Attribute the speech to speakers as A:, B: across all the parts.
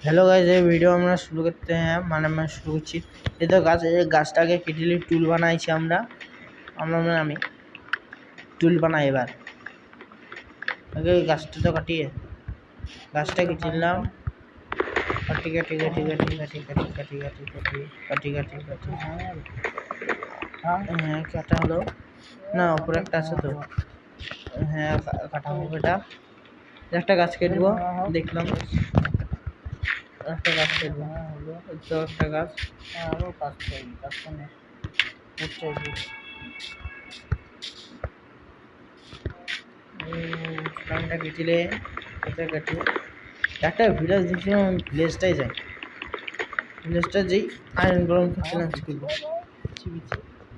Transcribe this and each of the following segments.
A: Hello guys, ये video আমরা শুরু করতে हैं मैं শুরু করছি। এই তো গাছটাকে কেটে টুল বানাইছি আমরা আমরা মানে আমি টুল বানাই। এবার আগে গাছটা তো কাটিয়ে গাছটা কেটে নিলাম। কাটি কাটি কাটি কাটি কাটি কাটি কাটি কাটি কাটি কাটি কাটি কাটি হ্যাঁ কাটা হলো না, উপরে একটা আছে তো। হ্যাঁ কাটা হবে। এটা একটা গাছ কেটবো, দেখলাম একটা গাছ কেটবো। তো একটা গাছ আরো কাটতে গাছটা নেই কামটা কেটিলে এটা কাটি একটা ভিলেজ দেখছিলাম। ভিলেজটাই যাই, ভিলেজটা যেই আয়রন গরম করতে না করবো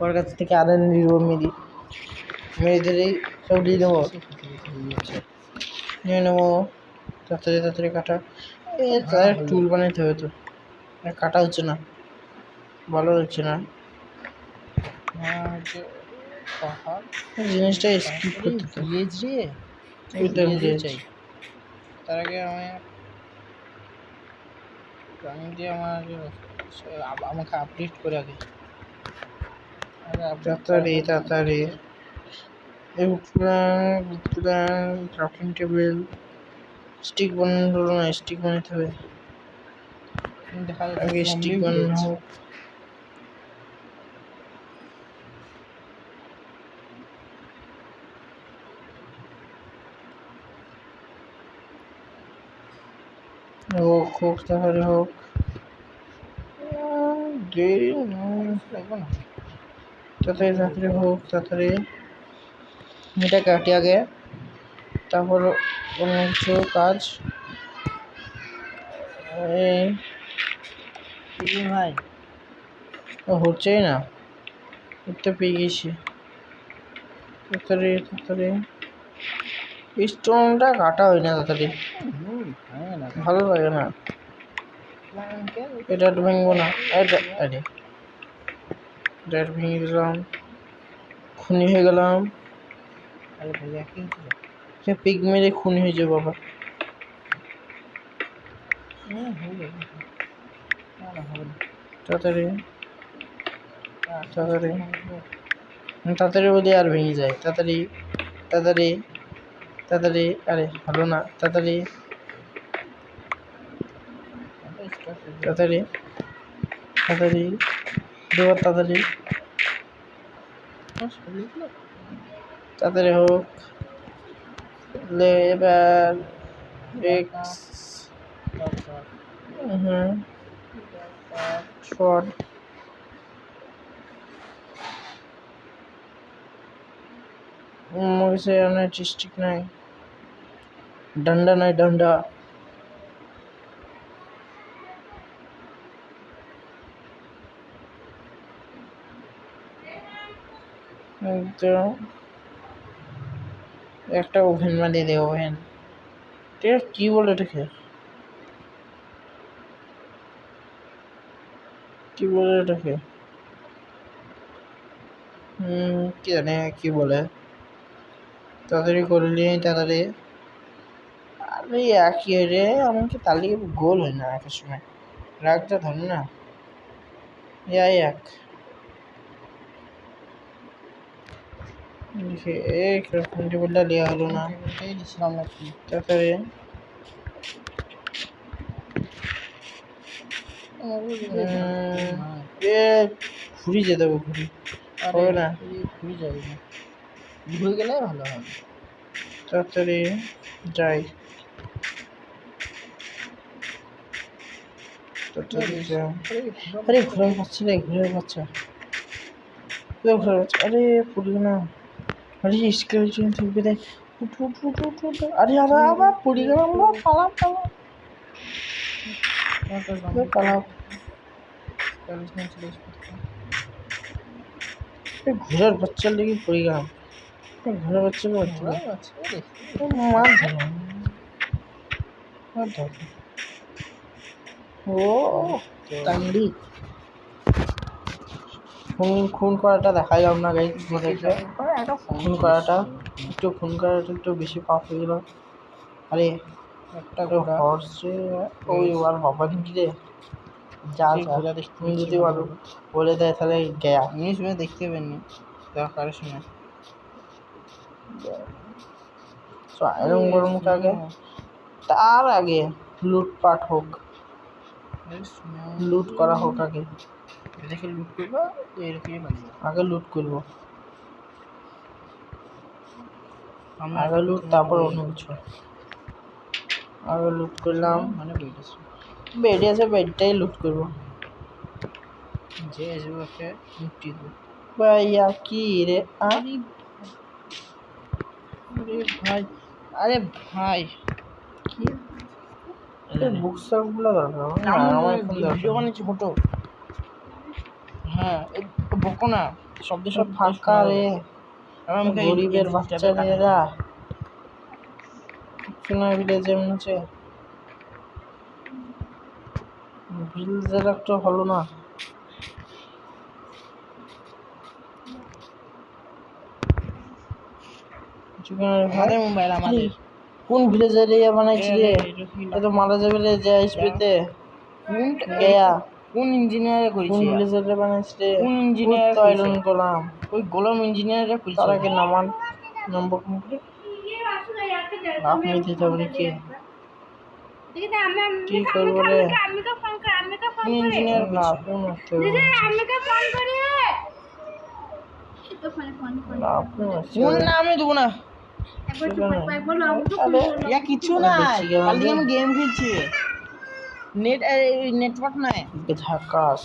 A: ওর কাছ থেকে আয়রন নিব। মেয়েদেরই সব দিয়ে দেবো, নিয়ে নেবো। তাড়াতাড়ি তাড়াতাড়ি কাটা তাদের টুল বানাইতে হবে তো। কাটা হচ্ছে না, ভালো হচ্ছে না। জিনিসটা স্কিপ করতে চাই। তার আগে আমাকে আপডেট করে আগে তাড়াতাড়ি তাড়াতাড়ি ক্রাফটিং টেবিল স্টিক বানানো হলো না, স্টিক বানাতে হবে। আগে স্টিক বানানো হোক। হোক তাহলে হোক, দেরি লাগবে না। তাড়াতাড়ি তাড়াতাড়ি হোক, তাড়াতাড়ি এটা কাটি আগে, তারপর অন্য কিছু কাজ। ভাই হচ্ছেই না, উঠতে পেয়ে গেছি। তাড়াতাড়ি তাড়াতাড়ি স্টোনটা কাটা হয় না তাড়াতাড়ি, ভালো লাগে না। এটা ভাঙবো না, এটা ভেঙে দিলাম, খুনি হয়ে গেলাম। পিক মেরে খুনি হয়ে যাবো বাবা। তাড়াতাড়ি তাড়াতাড়ি তাড়াতাড়ি বলি আর ভেঙে যায়। তাড়াতাড়ি তাড়াতাড়ি তাড়াতাড়ি, আরে হলো না। তাড়াতাড়ি তাড়াতাড়ি তাড়াতাড়ি দেওয়ার, তাড়াতাড়ি তাড়াতাড়ি হোক। এবার শর্ট मुझे स्टिक नहीं, डंडा नहीं, डंडा तो একটা ওভেন বানিয়ে দে। ওভেন ঠিক কি বলে এটাকে, কি বলে এটাকে কি জানে কি বলে। তাড়াতাড়ি করলি তাড়াতাড়ি। আরে একই রে, আমাকে তাহলে গোল হয় না একের সময়। রাগটা ধরে না এক টেবিলটা দেওয়া হলো না। তাড়াতাড়ি ঘুরি যেতে হবে, ঘুরি হবে না, ঘুরি যাবে না, ঘুরে গেলে ভালো হবে। তাড়াতাড়ি যাই, আরে ঘুরে পাচ্ছে রে, ঘুরে পাচ্ছে, আরে পড়ি না। আরে স্কেলেটন থাকবে দেখ। আরে আবার পড়ে গেলাম, পালাম ঘোড়ার বাচ্চার লেগে পড়ে গেলাম। ঘোড়ার বাচ্চা মার ধর ও টাংড়ি। খুন করাটা দেখা গেল না গাইজ, খুন করাটা একটু বেশি পাপ হয়ে গেল। আরে একটা হর্স ওই আর বাবা কি রে যা ঘোড়া দেখতে তুমি যদি বলো বলে দেয় তাহলে গেয়া এমনি শুনে দেখতে পাবেন দরকারের সময় এরকম গরমটা আগে তার আগে লুটপাট হোক লুট করা হোক আগে দেখে লুট করবো এরকমই আগে লুট করবো আগে লুট তারপর অন্য কিছু আগে লুট করলাম মানে বেড আছে বেডটাই লুট করবো যে আসবে ওকে মুক্তি দেবো ভাইয়া কি রে আরে ভাই আরে ভাই কি বুকসগুলো দরকার আমার এখন ভিডিও বানিয়েছি ফটো হ্যাঁ বকো না শব্দ সব ফাঁকা রে গরিবের বাচ্চারা সোনার ভিলেজে মনে হচ্ছে ভিলেজের একটা হলো না মোবাইল আমাদের কোন ভিলেজের এরিয়া বানাইছি রে এত মারা যাবে রে যে আইসপিতে গয়া কোন ইঞ্জিনিয়ার করেছে কোন ভিলেজের বানাইছি রে কোন ইঞ্জিনিয়ার তৈলন করলাম ওই গোলাম ইঞ্জিনিয়াররা কইছে তার আগে নম্বর কমপ্লিট আপনি দিতে হবে কি ঠিক করবো রে কোন ইঞ্জিনিয়ার না কোন ফোন না আমি দেবো না কিছু না কালকে আমি গেম খেলছি নেটওয়ার্ক নাই ঝাকাস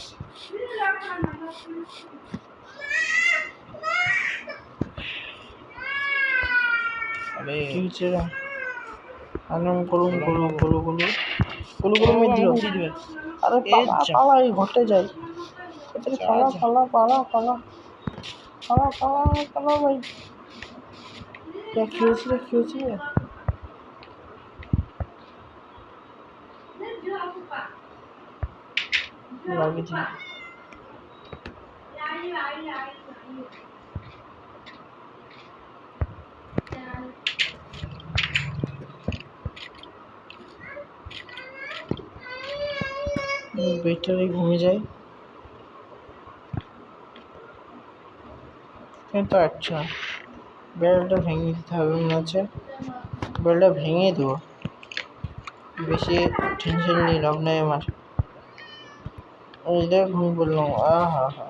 A: আরে কি হচ্ছে রে আনম করুন মিদ্র আরে পালা এই ঘটে যাই পালা ভাই কি হয়েছে লাগেছি বেটারে ঘুমিয়ে যায় কিন্তু আচ্ছা বেলটা ভেঙে দিতে হবে মনে হচ্ছে বেলটা ভেঙে দেবো বেশি টেনশন নিয়ে লাভ নাই আমার ওই দেখ ঘুমিয়ে পড়লাম হা